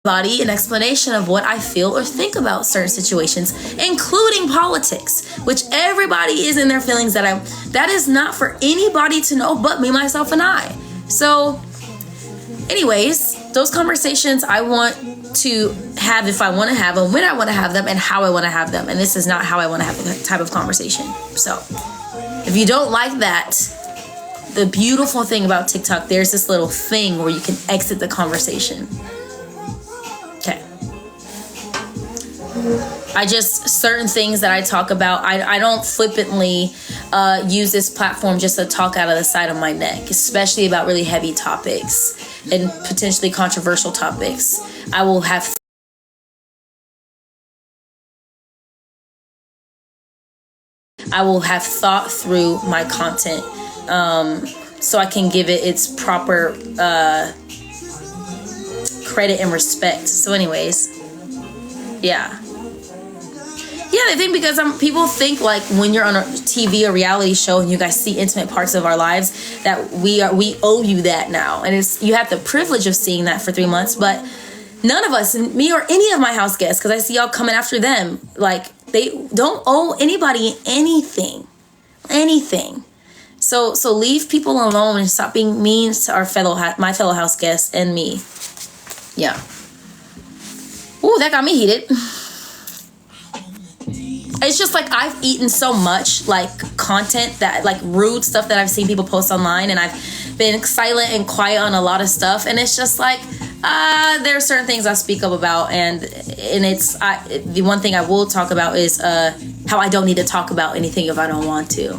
Body an explanation of what I feel or think about certain situations, including politics, which everybody is in their feelings that is not for anybody to know but me, myself, and I. So anyways, those conversations I want to have if I want to have them, when I want to have them, and how I want to have them. And this is not how I want to have that type of conversation. So if you don't like that, the beautiful thing about TikTok, there's this little thing where you can exit the conversation. Okay. Certain things that I talk about, I don't flippantly use this platform just to talk out of the side of my neck, especially about really heavy topics and potentially controversial topics. I will have thought through my content so I can give it its proper credit and respect. So anyways, yeah, I think because people think like when you're on a TV or reality show and you guys see intimate parts of our lives that we owe you that now, and you have the privilege of seeing that for 3 months, but none of us, me or any of my house guests, because I see y'all coming after them, like they don't owe anybody anything. So leave people alone and stop being mean to my fellow house guests and me. Yeah. Ooh, that got me heated. It's just like I've eaten so much like content that like rude stuff that I've seen people post online, and I've been silent and quiet on a lot of stuff, and it's just like there are certain things I speak up about, and it's the one thing I will talk about is how I don't need to talk about anything if I don't want to.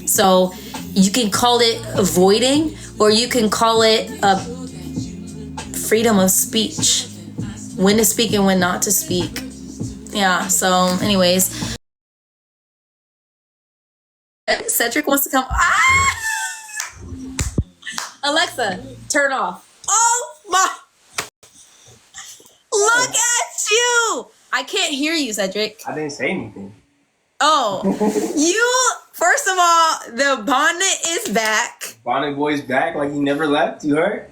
So you can call it avoiding, or you can call it freedom of speech, when to speak and when not to speak. Yeah, so anyways, Cedric wants to come. Alexa, turn off. Oh my, look at you. I can't hear you, Cedric. I didn't say anything. Oh, first of all, the bonnet is back. Bonnet boy's back like he never left, you heard?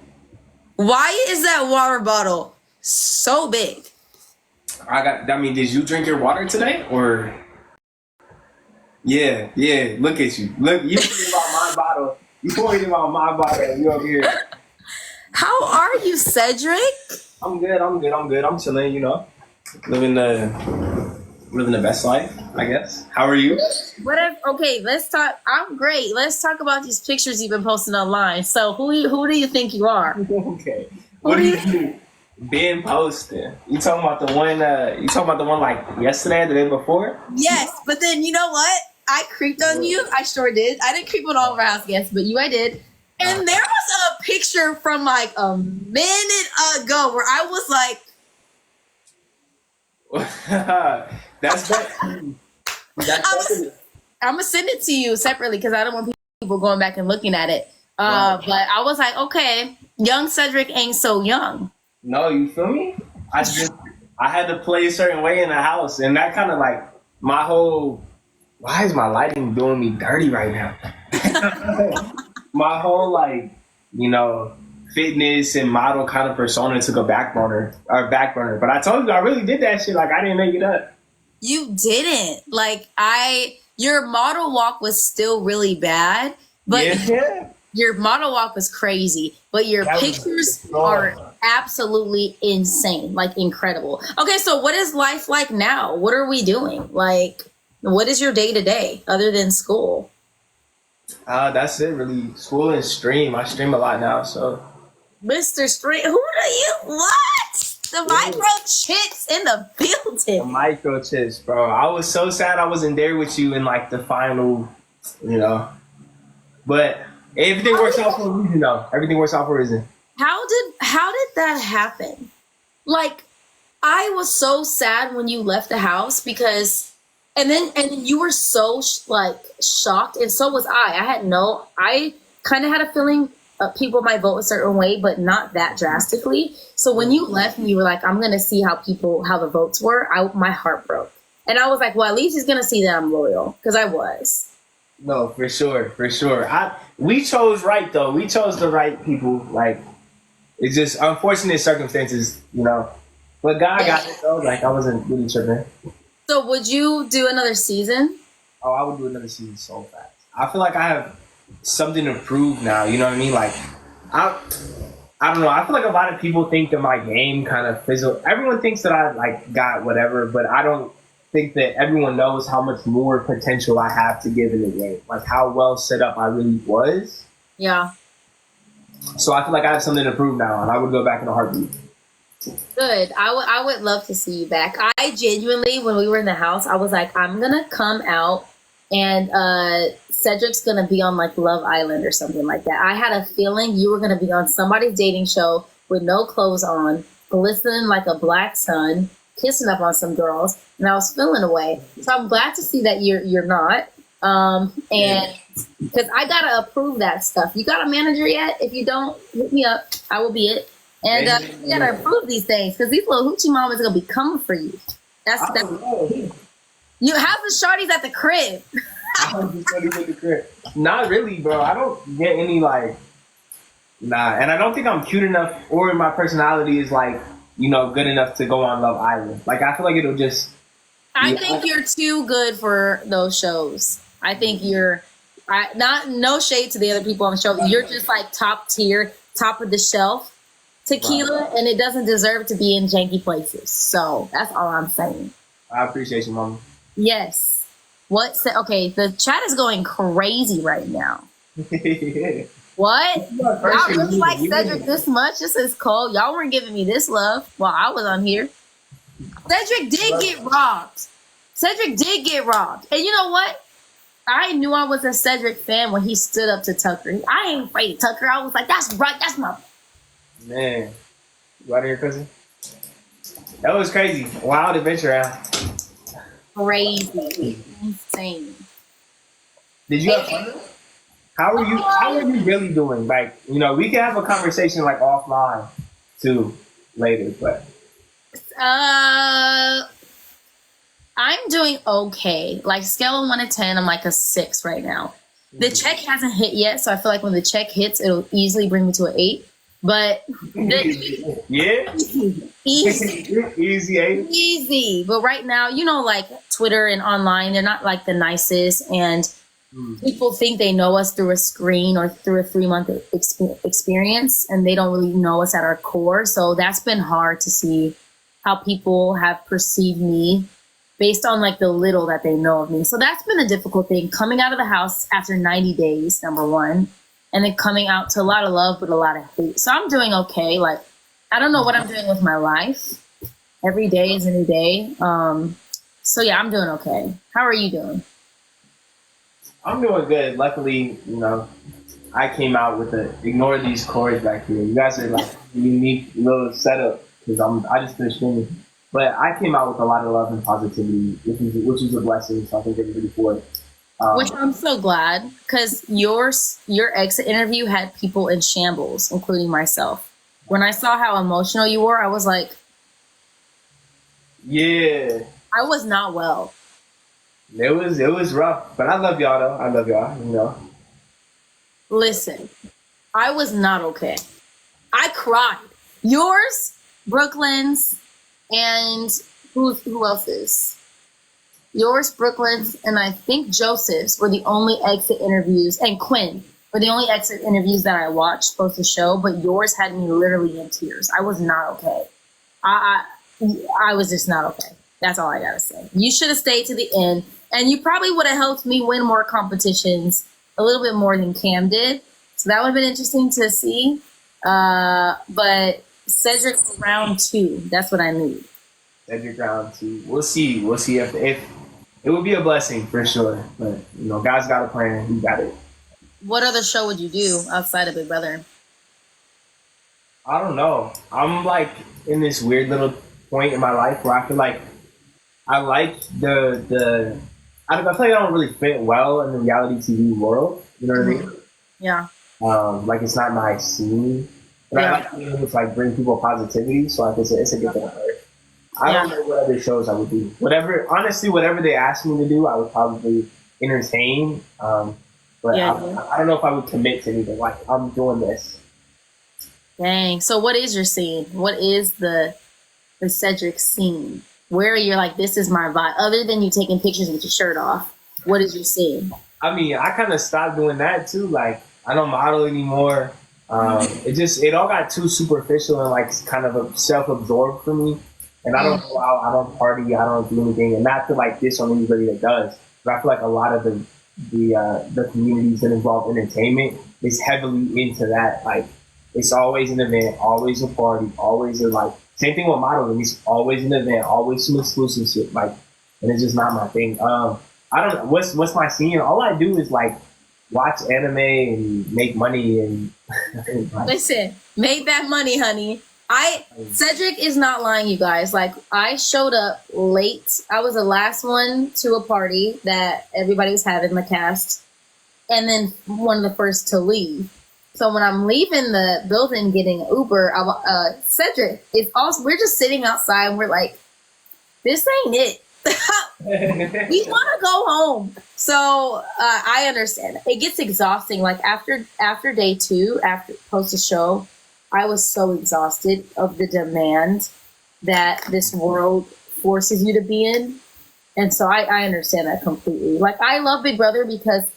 Why is that water bottle so big? Did you drink your water today? Or yeah, look at you. Look, you worried about my bottle. You worried about my bottle. You over here. How are you, Cedric? I'm good. I'm chilling, you know. Living the best life, I guess. How are you? Okay, let's talk. I'm great. Let's talk about these pictures you've been posting online. So who do you think you are? Okay. What do you do? Been posting. You talking about the one like yesterday or the day before? Yes, but then you know what? I creeped on you. I sure did. I didn't creep on all of our house guests, but you I did. And there was a picture from like a minute ago where I was like, That's I'm gonna send it to you separately because I don't want people going back and looking at it. But I was like, okay, young Cedric ain't so young. No, you feel me? I had to play a certain way in the house, and that kind of like my whole. Why is my lighting doing me dirty right now? My whole like, you know, fitness and model kind of persona took a back burner. But I told you I really did that shit. Like I didn't make it up. You didn't. Like your model walk was still really bad, but your model walk was crazy. But your pictures are absolutely insane, like incredible. Okay, so what is life like now? What are we doing? Like, what is your day to day other than school? That's it, really. School and stream. I stream a lot now, so. Mr. Stream, who do you what? The microchips in the building. The microchips, bro. I was so sad I wasn't there with you in like the final, you know. But everything works out for a reason, though. Everything works out for a reason. How did that happen? Like, I was so sad when you left the house because, and then you were so like shocked, and so was I. I kind of had a feeling people might vote a certain way, but not that drastically. So when you left and you were like, I'm gonna see how the votes were, my heart broke, and I was like, well, at least he's gonna see that I'm loyal, because I was. No, for sure. We chose right though. We chose the right people. Like it's just unfortunate circumstances, you know. But God got it though. Like I wasn't really tripping. So would you do another season? Oh, I would do another season so fast. I feel like I have something to prove now. You know what I mean? Like I don't know. I feel like a lot of people think that my game kind of fizzled. Everyone thinks that I like got whatever, but I don't think that everyone knows how much more potential I have to give in the game. Like how well set up I really was. Yeah. So I feel like I have something to prove now, and I would go back in a heartbeat. Good. I would love to see you back. I genuinely, when we were in the house, I was like, I'm gonna come out and Cedric's gonna be on like Love Island or something like that. I had a feeling you were gonna be on somebody's dating show with no clothes on, glistening like a black sun, kissing up on some girls, and I was feeling away. So I'm glad to see that you're not. And because I gotta approve that stuff. You got a manager yet? If you don't, hit me up. I will be it. And you gotta approve these things because these little hoochie mamas are gonna be coming for you. That's you have the shorties at the crib. I have the shorties at the crib. Not really, bro. I don't get any like and I don't think I'm cute enough or my personality is like, you know, good enough to go on Love Island. Like I feel like it'll just I think you're too good for those shows. I think you're no shade to the other people on the show. You're just like top tier, top of the shelf tequila, and it doesn't deserve to be in janky places. So that's all I'm saying. I appreciate you, mama. Yes. Okay, the chat is going crazy right now. What? Y'all really like Cedric this much? This is cold. Y'all weren't giving me this love while I was on here. Cedric did get robbed. Cedric did get robbed. And you know what? I knew I was a Cedric fan when he stood up to Tucker. I ain't afraid of Tucker. I was like, that's right. That's my... Man. You out of here, cousin? That was crazy. Wild adventure, Al. Crazy. Insane. Did you have fun? How are you really doing? Like, you know, we can have a conversation like offline too later, but I'm doing okay. Like scale of 1 to 10, I'm like a 6 right now. The check hasn't hit yet, so I feel like when the check hits, it'll easily bring me to an 8. But yeah, easy. But right now, you know, like Twitter and online, they're not like the nicest, and people think they know us through a screen or through a 3-month experience, and they don't really know us at our core. So that's been hard to see how people have perceived me based on like the little that they know of me. So that's been a difficult thing, coming out of the house after 90 days, number one, and then coming out to a lot of love, but a lot of hate. So I'm doing okay. Like, I don't know what I'm doing with my life. Every day is a new day. So yeah, I'm doing okay. How are you doing? I'm doing good. Luckily, you know, I came out with ignore these chords back here. You guys are like a unique little setup because I just finished streaming. But I came out with a lot of love and positivity, which is a blessing. So I think everybody for it. Which I'm so glad, because your exit interview had people in shambles, including myself. When I saw how emotional you were, I was like, yeah, I was not well. It was rough, but I love y'all though. I love y'all, you know. Listen, I was not okay. I cried. Yours, Brooklyn's, and who else is? Yours, Brooklyn's, and I think Joseph's were the only exit interviews, and Quinn were the only exit interviews that I watched post the show, but yours had me literally in tears. I was not okay. I was just not okay. That's all I gotta say. You should have stayed to the end, and you probably would have helped me win more competitions a little bit more than Cam did. So that would have been interesting to see. But Cedric for round 2, that's what I need. Cedric round 2. We'll see if it would be a blessing for sure. But you know, God's got a plan. He got it. What other show would you do outside of Big Brother? I don't know. I'm like in this weird little point in my life where I feel like I like I feel like I don't really fit well in the reality TV world. You know what I mean? Yeah. Like it's not my scene. But I like being able to like bring people positivity. So like it's a good thing. I don't know what other shows I would do. Whatever they asked me to do, I would probably entertain. But I don't know if I would commit to anything. Like I'm doing this. Dang. So what is your scene? What is the Cedric scene? Where you're like, this is my vibe. Other than you taking pictures with your shirt off, what is your scene? I mean, I kind of stopped doing that too. Like, I don't model anymore. It all got too superficial and like kind of self-absorbed for me. And I don't go out, I don't party, I don't do anything. And not to like diss on anybody that does, but I feel like a lot of the communities that involve entertainment is heavily into that. Like, it's always an event, always a party, always a like. Same thing with modeling. It's always an event, always some exclusive shit. Like, and it's just not my thing. I don't know what's my scene. All I do is like watch anime and make money and. Listen, make that money, honey. Cedric is not lying, you guys. Like, I showed up late. I was the last one to a party that everybody was having, the cast, and then one of the first to leave. So when I'm leaving the building, getting Uber, Cedric is also. We're just sitting outside, and we're like, "This ain't it. We want to go home." So I understand. It gets exhausting. Like after day 2, after post a show, I was so exhausted of the demand that this world forces you to be in, and so I understand that completely. Like, I love Big Brother because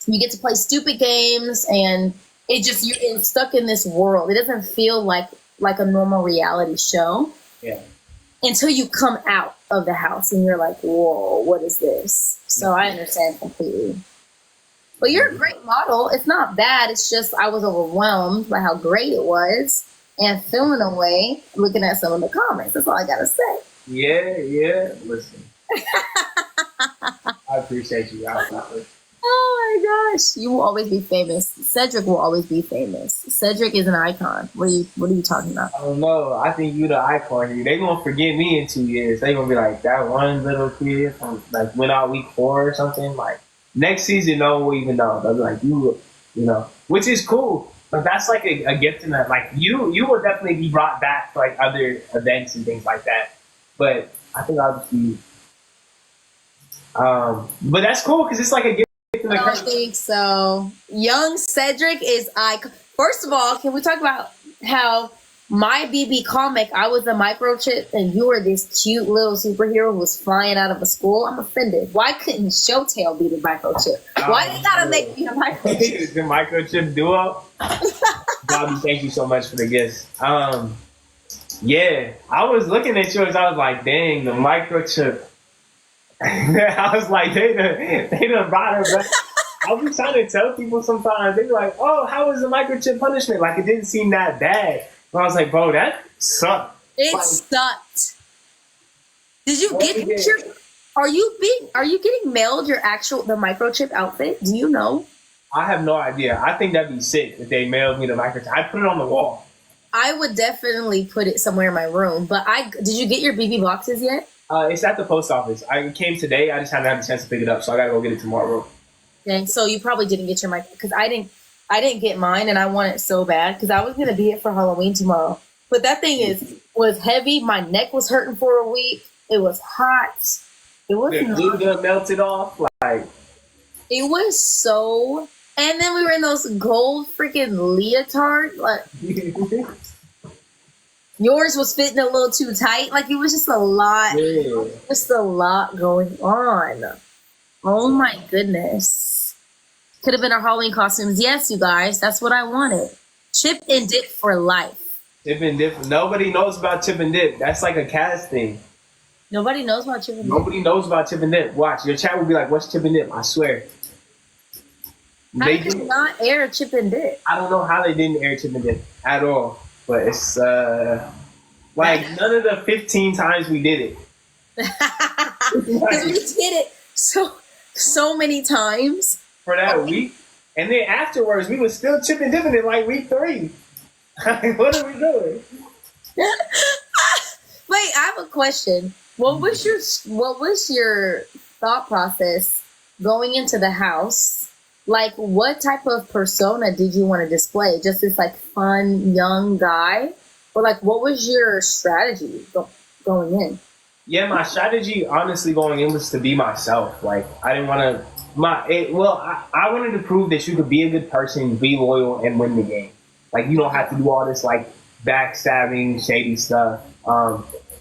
you get to play stupid games and you're stuck in this world. It doesn't feel like a normal reality show. Yeah. Until you come out of the house and you're like, whoa, what is this? So I understand completely. But you're a great model. It's not bad. It's just I was overwhelmed by how great it was and feeling away looking at some of the comments. That's all I got to say. Yeah. Listen. I appreciate you. Oh my gosh. You will always be famous. Cedric will always be famous. Cedric is an icon. What are you talking about? I don't know. I think you the icon here. They gonna forget me in 2 years. They gonna be like, that one little kid from like went out week 4 or something. Like next season, no one will even know. They'll be like, you know, which is cool. But that's like a gift in that. Like you will definitely be brought back to like other events and things like that. But I think I'll just be. But that's cool because it's like a gift. I don't think so. Young Cedric is icon. First of all, can we talk about how my BB comic, I was a microchip and you were this cute little superhero who was flying out of a school? I'm offended. Why couldn't Showtail be the microchip? Why they gotta make me a microchip? The microchip duo? Bobby, thank you so much for the gifts. Yeah, I was looking at yours. I was like, dang, the microchip. I was like, they done brought her back. I'll be trying to tell people sometimes. They be like, oh, how was the microchip punishment? Like, it didn't seem that bad. But I was like, bro, that sucked. It sucked. Did you get your... Are you getting mailed the microchip outfit? Do you know? I have no idea. I think that'd be sick if they mailed me the microchip. I'd put it on the wall. I would definitely put it somewhere in my room. But did you get your BB boxes yet? It's at the post office. I came today. I just haven't had the chance to pick it up, so I gotta go get it tomorrow. Okay, so you probably didn't get your mic because I didn't get mine, and I want it so bad because I was gonna be it for Halloween tomorrow. But that thing was heavy. My neck was hurting for a week. It was hot. It was the glue gun melted off. Like it was so. And then we were in those gold freaking leotard. Like yours was fitting a little too tight. Like it was just a lot. Yeah. Just a lot going on. Oh my goodness. Could have been our Halloween costumes. Yes, you guys. That's what I wanted. Chip and dip for life. Chip and dip. Nobody knows about chip and dip. That's like a cast thing. Nobody knows about chip and dip. Nobody knows about chip and dip. Watch. Your chat will be like, what's chip and dip? I swear. They did not air chip and dip. I don't know how they didn't air chip and dip at all. But it's like none of the 15 times we did it. Because we did it so many times. For that week. And then afterwards, we was still chip and dipping it like week 3. What are we doing? Wait, I have a question. What was your thought process going into the house? Like, what type of persona did you want to display? Just this like fun young guy, or like what was your strategy going in? Yeah, my strategy, honestly, going in was to be myself. Like, I didn't want to. I wanted to prove that you could be a good person, be loyal, and win the game. Like you don't have to do all this like backstabbing, shady stuff.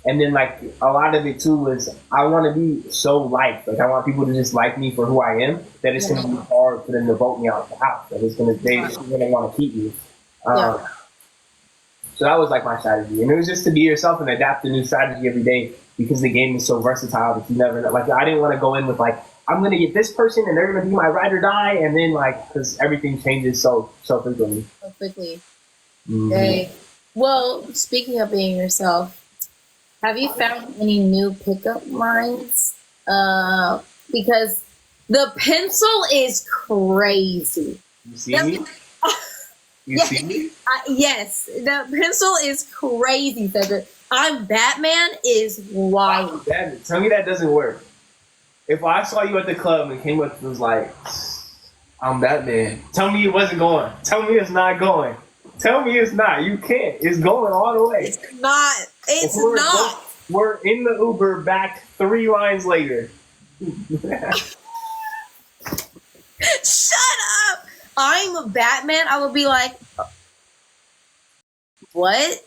And then like a lot of it too was I want to be so liked. Like I want people to just like me for who I am. That it's gonna be hard for them to vote me out of the house. That it's gonna want to keep me. So that was like my strategy, and it was just to be yourself and adapt a new strategy every day because the game is so versatile that you never know. Like I didn't want to go in with like I'm gonna get this person and they're gonna be my ride or die, and then like because everything changes so frequently. So quickly. Mm-hmm. Okay. Well, speaking of being yourself, have you found any new pickup lines? Because the pencil is crazy. You see me? You see me? Yes, the pencil is crazy, Cedric. I'm Batman is wild. Tell me that doesn't work. If I saw you at the club and came up and was like, I'm Batman, tell me it wasn't going. Tell me it's not going. Tell me it's not. You can't. It's going all the way. It's not. It's not. We're in the Uber back 3 lines later. Shut up. I'm a Batman. I would be like, what?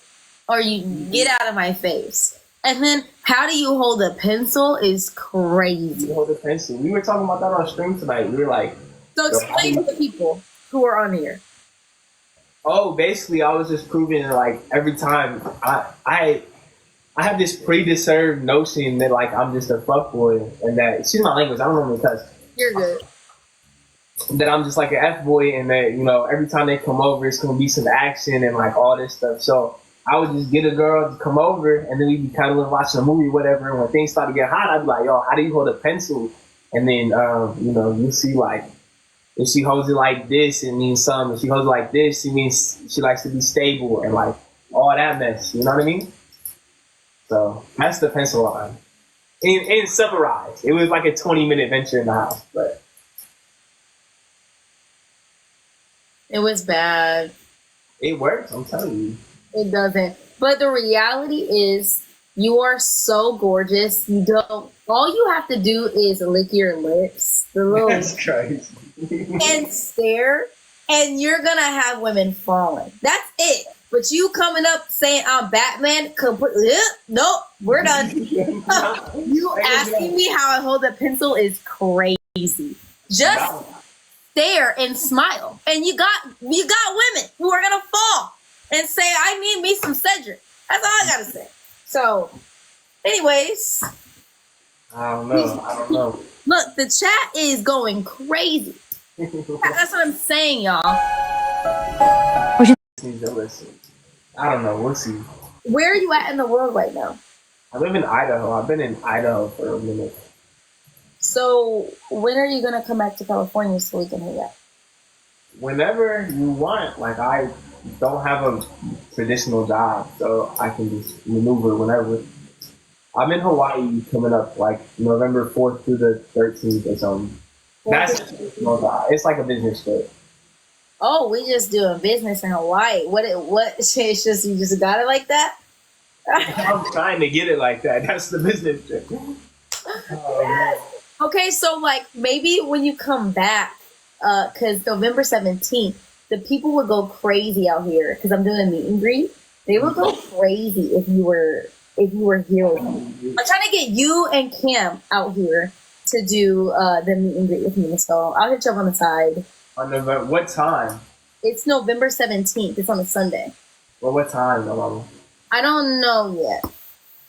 Or you get out of my face. And then how do you hold a pencil is crazy. You hold a pencil. We were talking about that on stream tonight. We were like, so explain to the people who are on here. Oh, basically I was just proving like every time I have this pre-deserved notion that like I'm just a fuckboy and that excuse my language, I don't know because you're good. That I'm just like an F-boy and that, you know, every time they come over it's gonna be some action and like all this stuff. So I would just get a girl to come over and then we'd be kind of watching a movie or whatever, and when things start to get hot I'd be like, yo, how do you hold a pencil? And then you know, you see like if she holds it like this, it means something. If she holds it like this, it means she likes to be stable and like all that mess. You know what I mean? So that's the pencil line. And summarized, it was like a 20-minute venture in the house, but it was bad. It works, I'm telling you. It doesn't. But the reality is you are so gorgeous. You don't all you have to do is lick your lips. The little That's crazy. and stare, and you're gonna have women falling. That's it. But you coming up saying I'm Batman, nope, we're done. You asking me how I hold a pencil is crazy. Just stare and smile, and you got women who are gonna fall and say, "I need me some Cedric." That's all I gotta say. So, anyways, I don't know. Look, the chat is going crazy. That's what I'm saying, y'all. Need to listen. I don't know. We'll see. Where are you at in the world right now? I live in Idaho. I've been in Idaho for a minute. So when are you gonna come back to California so we can hang out? Whenever you want. Like I don't have a traditional job, so I can just maneuver whenever. I'm in Hawaii coming up like November 4th through the 13th or something. That's a traditional job. It's like a business trip. Oh, we just doing business in Hawaii. What? It's just you just got it like that? I'm trying to get it like that. That's the business trip. Okay, so like maybe when you come back, because November 17th, the people would go crazy out here because I'm doing a meet and greet. They would go crazy if you were here with me. I'm trying to get you and Cam out here to do the meet and greet with me. So I'll hit you up on the side. On November, what time? It's November 17th. It's on a Sunday. Well, what time, Mama? I don't know yet.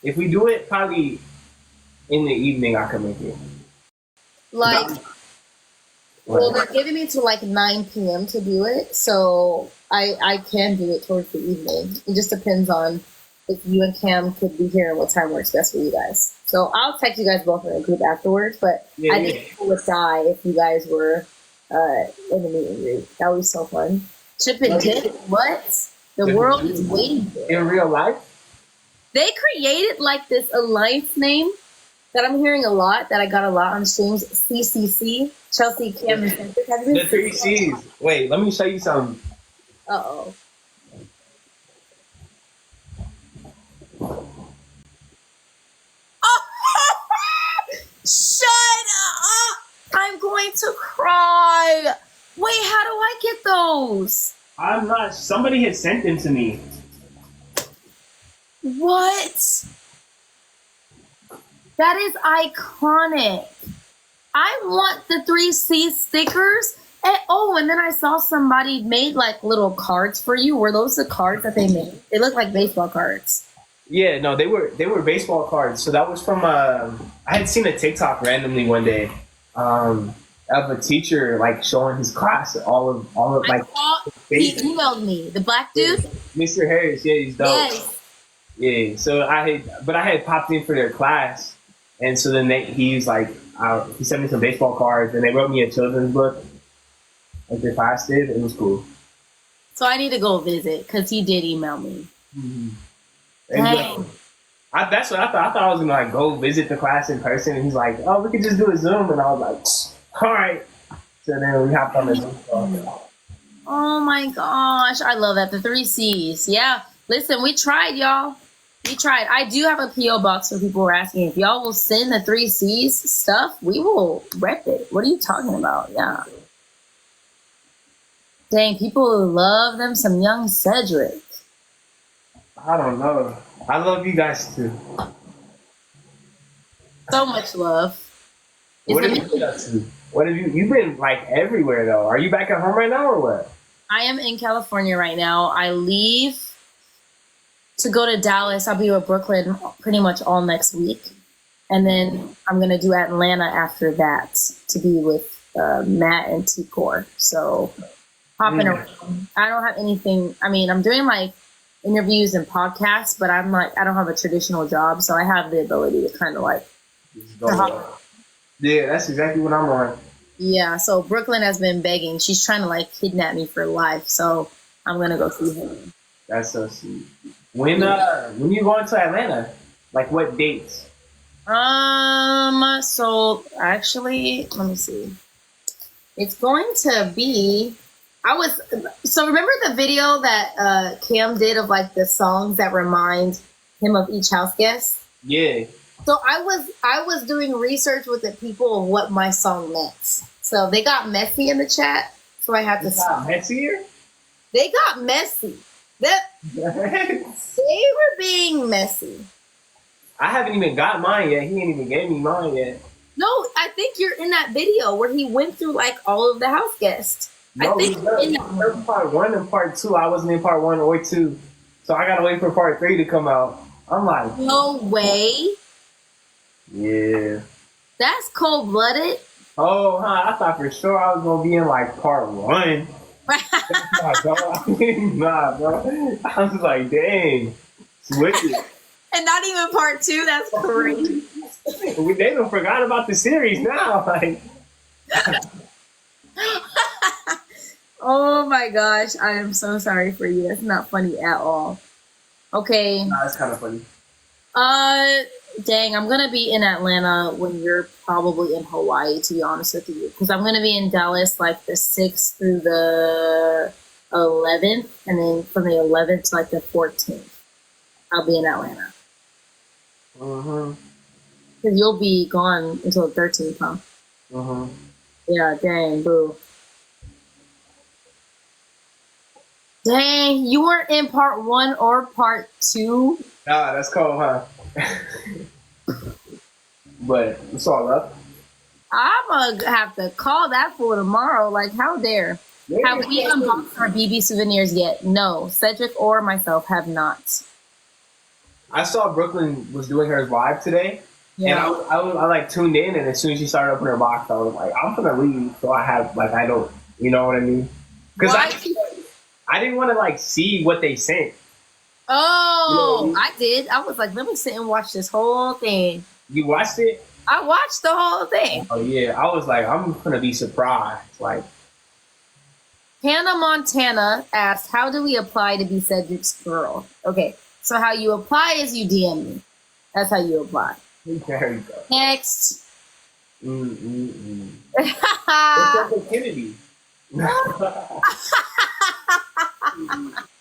If we do it probably in the evening, I can make it. Like, well, they're giving me to like 9 p.m. to do it, so I can do it towards the evening. It just depends on if you and Cam could be here and what time works best for you guys. So I'll text you guys both in a group afterwards, but I think people would die if you guys were in the meet and greet. That would be so fun. Chip and dip? What? The world is waiting for it. In real life? They created like this alliance name that I'm hearing a lot, that I got a lot on streams. CCC, Chelsie, Cam, and Cedric. The 3 C's. Wait, let me show you something. Uh-oh. Shut up! I'm going to cry. Wait, how do I get those? I'm not. Somebody had sent them to me. What? That is iconic. I want the 3C stickers. And then I saw somebody made like little cards for you. Were those the cards that they made? They look like baseball cards. Yeah, no, they were baseball cards. So that was from I had seen a TikTok randomly one day of a teacher like showing his class all of like. He emailed me, the black dude. Mr. Harris, yeah, he's dope. Yes. Yeah, so I had popped in for their class, and so then he was like, he sent me some baseball cards, and they wrote me a children's book. Like their class did, it was cool. So I need to go visit because he did email me. Mm-hmm. Dang. That's what I thought. I thought I was gonna like go visit the class in person, and he's like, "Oh, we could just do a Zoom," and I was like, "All right." So then we hopped on the Zoom call. Oh my gosh, I love that. The 3Cs. Yeah. Listen, we tried, y'all. We tried. I do have a P.O. box for people who are asking. If y'all will send the 3Cs stuff, we will rep it. What are you talking about? Yeah. Dang, people love them some young Cedric. I don't know. I love you guys too. So much love. What have you been up to? What have you've been like everywhere though? Are you back at home right now or what? I am in California right now. I leave to go to Dallas. I'll be with Brooklyn pretty much all next week. And then I'm going to do Atlanta after that to be with Matt and T-Core. So hopping around. I don't have anything. I mean, I'm doing like interviews and podcasts, but I'm like, I don't have a traditional job. So I have the ability to kind of like. Yeah, that's exactly what I'm on. Yeah, so Brooklyn has been begging. She's trying to like kidnap me for life. So I'm going to go see her. That's so sweet. When you going to Atlanta? Like what dates? So actually, let me see. It's going to be remember the video that Cam did of like the songs that remind him of each house guest? Yeah. So I was doing research with the people of what my song meant. So they got messy in the chat. So I had to stop. Messier? They got messy. They were being messy. I haven't even got mine yet. He ain't even gave me mine yet. No, I think you're in that video where he went through like all of the house guests. No, I think in part 1 and part 2. I wasn't in part 1 or 2. So I gotta wait for part 3 to come out. I'm like, no way. Yeah. That's cold-blooded. Oh, I thought for sure I was gonna be in like part 1. Nah, bro. I was like, dang, switch it. And not even part 2. That's crazy. They done forgot about the series now. Like, oh my gosh, I am so sorry for you. That's not funny at all. Okay. Nah, it's kind of funny. Dang, I'm gonna be in Atlanta when you're probably in Hawaii, to be honest with you, because I'm gonna be in Dallas like the 6th through the 11th, and then from the 11th to like the 14th, I'll be in Atlanta. Because you'll be gone until the 13th, huh? Yeah, dang, boo. Dang, you weren't in part 1 or part 2? Nah, that's cold, huh? But it's all up. I'm gonna have to call that fool tomorrow. Like, how dare? Have we unboxed our BB souvenirs yet? No, Cedric or myself have not. I saw Brooklyn was doing hers live today, and I like tuned in, and as soon as she started opening her box, I was like, I'm gonna leave, so I have like I don't, you know what I mean? Because I didn't want to like see what they sent. Oh, you know what I mean? I did. I was like, let me sit and watch this whole thing. You watched it? I watched the whole thing. Oh yeah, I was like, I'm gonna be surprised. Like, Hannah Montana asked, how do we apply to be Cedric's girl? Okay, so how you apply is you DM me. That's how you apply. there you go. Next. What's up with Kennedy?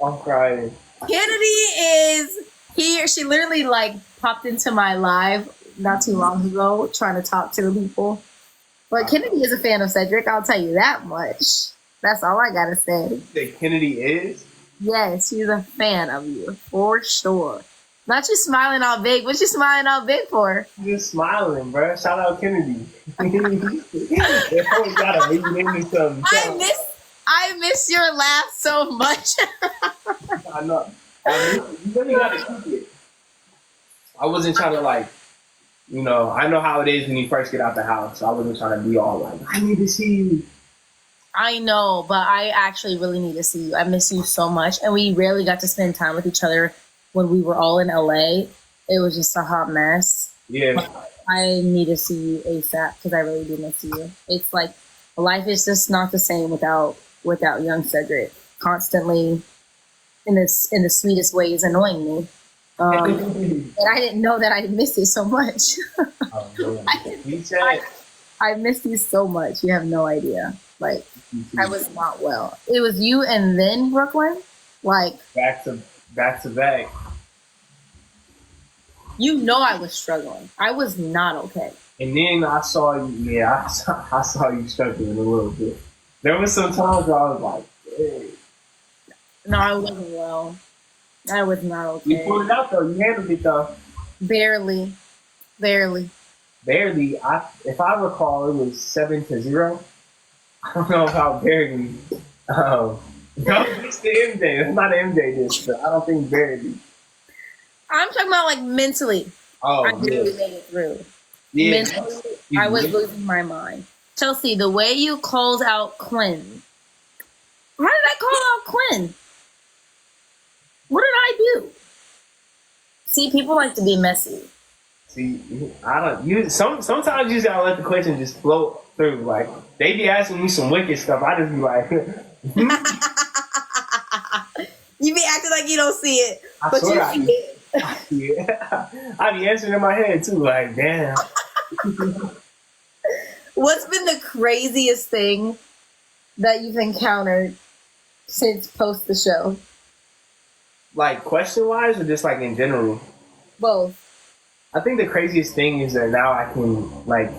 I'm crying. Kennedy is here. She literally like popped into my live not too long ago trying to talk to the people. But Kennedy is a fan of Cedric, I'll tell you that much. That's all I gotta say. That Kennedy is. Yes, she's a fan of you for sure. Not you smiling all big. What you smiling all big for? Just smiling, bro. Shout out Kennedy. They always gotta make me something. I miss your laugh so much. I know. You really gotta keep it. I wasn't trying to like, you know, I know how it is when you first get out the house. So I wasn't trying to be all like, I need to see you. I know, but I actually really need to see you. I miss you so much. And we rarely got to spend time with each other when we were all in LA. It was just a hot mess. Yeah. But I need to see you ASAP because I really do miss you. It's like life is just not the same without young Cedric constantly in the sweetest ways annoying me. And I didn't know that I missed you so much. I missed you so much. You have no idea. Like, I was not well. It was you and then Brooklyn? Like, back to back. You know I was struggling. I was not okay. And then I saw you, I saw you struggling a little bit. There was some times where I was like, hey. No, I wasn't well. I was not okay. You pulled it out though. You handled it though. Barely. If I recall, it was 7-0. I don't know about barely. No, it's the MJ. It's not MJ this, but I don't think barely. I'm talking about like mentally. Oh, I really made it through. Yeah. Mentally, I was losing my mind. Chelsie, the way you called out Quinn. Why did I call out Quinn? What did I do? See, people like to be messy. See, I don't. Sometimes you just gotta let the question just float through. Like they be asking me some wicked stuff. I just be like, you be acting like you don't see it, but you see it. Yeah, I be answering in my head too. Like, damn. What's been the craziest thing that you've encountered since post the show? Like question wise, or just like in general? Both. I think the craziest thing is that now I can like